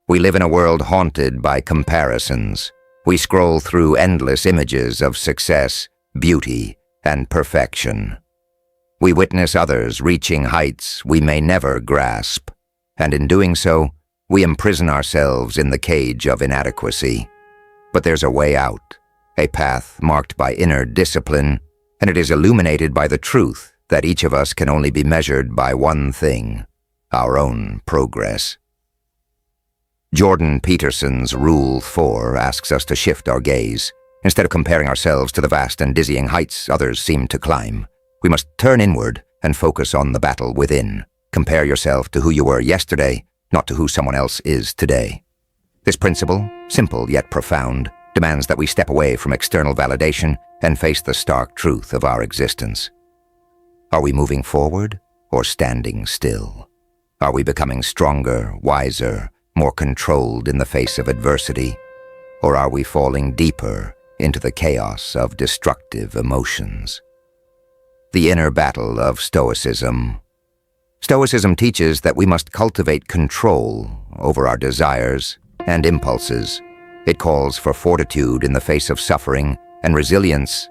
We live in a world haunted by comparisons. We scroll through endless images of success, beauty, and perfection. We witness others reaching heights we may never grasp, and in doing so, we imprison ourselves in the cage of inadequacy. But there's a way out, a path marked by inner discipline, and it is illuminated by the truth that each of us can only be measured by one thing: our own progress. Jordan Peterson's Rule 4 asks us to shift our gaze. Instead of comparing ourselves to the vast and dizzying heights others seem to climb, we must turn inward and focus on the battle within. Compare yourself to who you were yesterday, not to who someone else is today. This principle, simple yet profound, demands that we step away from external validation and face the stark truth of our existence. Are we moving forward or standing still? Are we becoming stronger, wiser, more controlled in the face of adversity? Or are we falling deeper into the chaos of destructive emotions? The inner battle of Stoicism. Stoicism teaches that we must cultivate control over our desires and impulses. It calls for fortitude in the face of suffering and resilience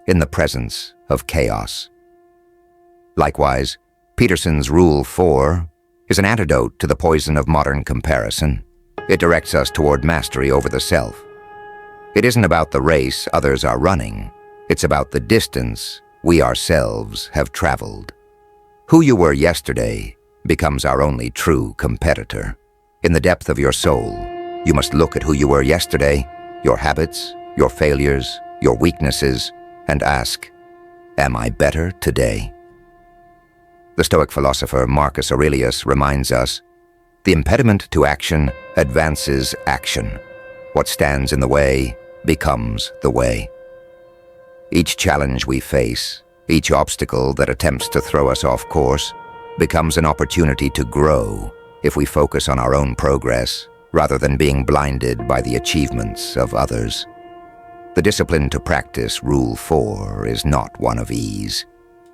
in the presence of chaos. Likewise, Peterson's Rule 4 is an antidote to the poison of modern comparison. It directs us toward mastery over the self. It isn't about the race others are running. It's about the distance we ourselves have traveled. Who you were yesterday becomes our only true competitor. In the depth of your soul, you must look at who you were yesterday, your habits, your failures, your weaknesses, and ask, am I better today? The Stoic philosopher Marcus Aurelius reminds us, the impediment to action advances action. What stands in the way becomes the way. Each challenge we face, each obstacle that attempts to throw us off course, becomes an opportunity to grow if we focus on our own progress rather than being blinded by the achievements of others. The discipline to practice Rule 4 is not one of ease.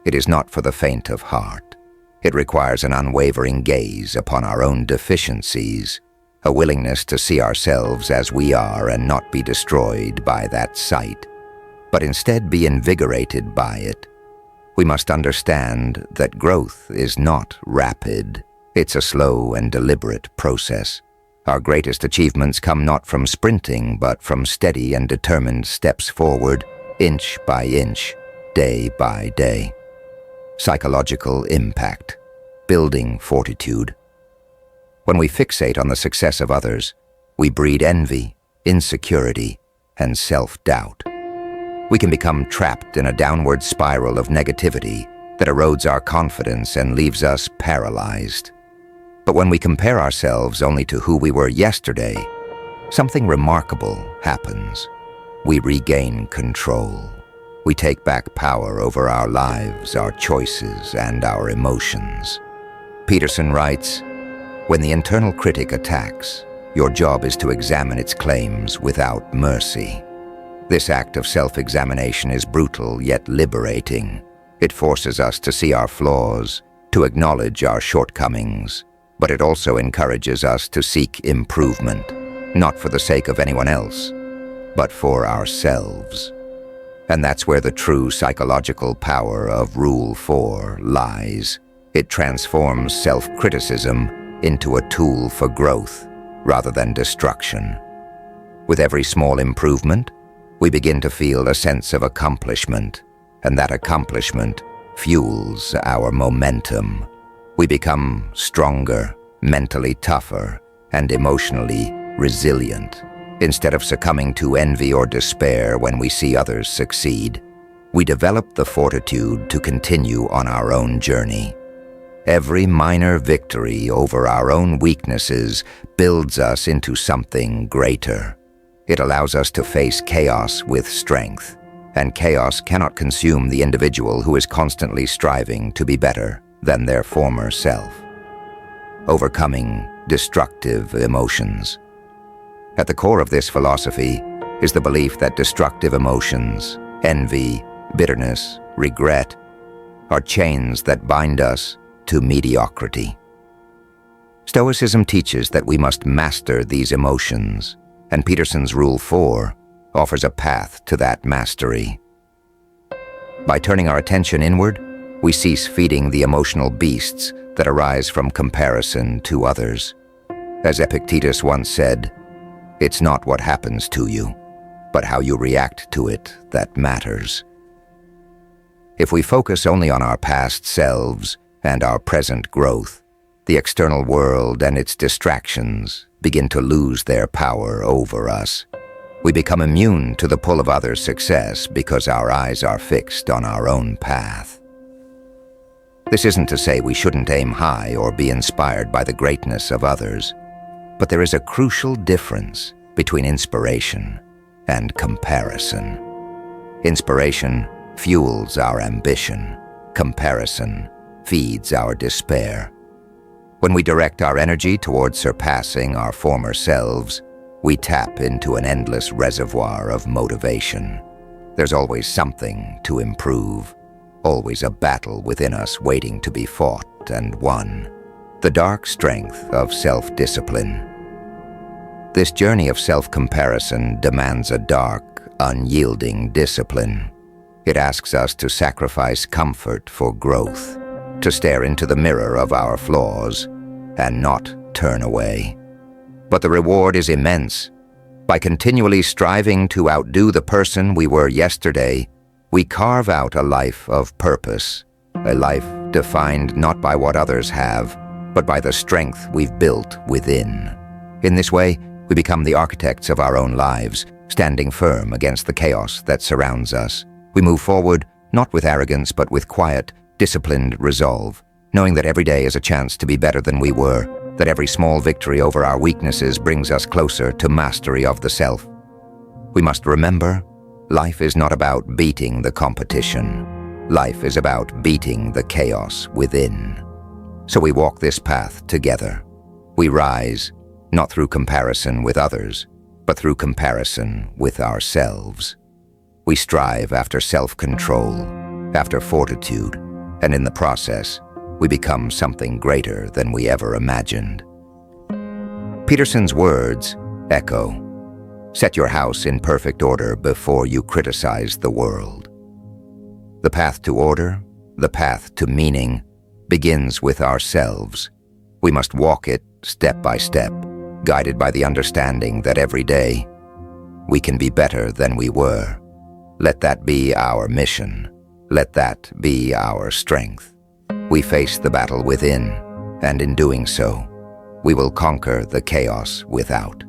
It is not for the faint of heart. It requires an unwavering gaze upon our own deficiencies, a willingness to see ourselves as we are and not be destroyed by that sight, but instead be invigorated by it. We must understand that growth is not rapid. It's a slow and deliberate process. Our greatest achievements come not from sprinting, but from steady and determined steps forward, inch by inch, day by day. Psychological impact. Building fortitude. When we fixate on the success of others, we breed envy, insecurity, and self-doubt. We can become trapped in a downward spiral of negativity that erodes our confidence and leaves us paralyzed. But when we compare ourselves only to who we were yesterday, something remarkable happens. We regain control. We take back power over our lives, our choices, and our emotions. Peterson writes, when the internal critic attacks, your job is to examine its claims without mercy. This act of self-examination is brutal yet liberating. It forces us to see our flaws, to acknowledge our shortcomings, but it also encourages us to seek improvement, not for the sake of anyone else, but for ourselves. And that's where the true psychological power of Rule 4 lies. It transforms self-criticism into a tool for growth rather than destruction. With every small improvement, we begin to feel a sense of accomplishment, and that accomplishment fuels our momentum. We become stronger, mentally tougher, and emotionally resilient. Instead of succumbing to envy or despair when we see others succeed, we develop the fortitude to continue on our own journey. Every minor victory over our own weaknesses builds us into something greater. It allows us to face chaos with strength, and chaos cannot consume the individual who is constantly striving to be better than their former self. Overcoming destructive emotions. At the core of this philosophy is the belief that destructive emotions, envy, bitterness, regret, are chains that bind us to mediocrity. Stoicism teaches that we must master these emotions, and Peterson's Rule 4 offers a path to that mastery. By turning our attention inward, we cease feeding the emotional beasts that arise from comparison to others. As Epictetus once said, "It's not what happens to you, but how you react to it that matters." If we focus only on our past selves and our present growth, the external world and its distractions begin to lose their power over us. We become immune to the pull of others' success because our eyes are fixed on our own path. This isn't to say we shouldn't aim high or be inspired by the greatness of others, but there is a crucial difference between inspiration and comparison. Inspiration fuels our ambition. Comparison feeds our despair. When we direct our energy towards surpassing our former selves, we tap into an endless reservoir of motivation. There's always something to improve, always a battle within us waiting to be fought and won. The dark strength of self-discipline. This journey of self-comparison demands a dark, unyielding discipline. It asks us to sacrifice comfort for growth, to stare into the mirror of our flaws and not turn away. But the reward is immense. By continually striving to outdo the person we were yesterday, we carve out a life of purpose, a life defined not by what others have, but by the strength we've built within. In this way, we become the architects of our own lives, standing firm against the chaos that surrounds us. We move forward, not with arrogance, but with quiet, disciplined resolve, knowing that every day is a chance to be better than we were, that every small victory over our weaknesses brings us closer to mastery of the self. We must remember, life is not about beating the competition. Life is about beating the chaos within. So we walk this path together. We rise, not through comparison with others, but through comparison with ourselves. We strive after self-control, after fortitude, and in the process, we become something greater than we ever imagined. Peterson's words echo, "Set your house in perfect order before you criticize the world." The path to order, the path to meaning, begins with ourselves. We must walk it step by step, guided by the understanding that every day we can be better than we were. Let that be our mission. Let that be our strength. We face the battle within, and in doing so, we will conquer the chaos without.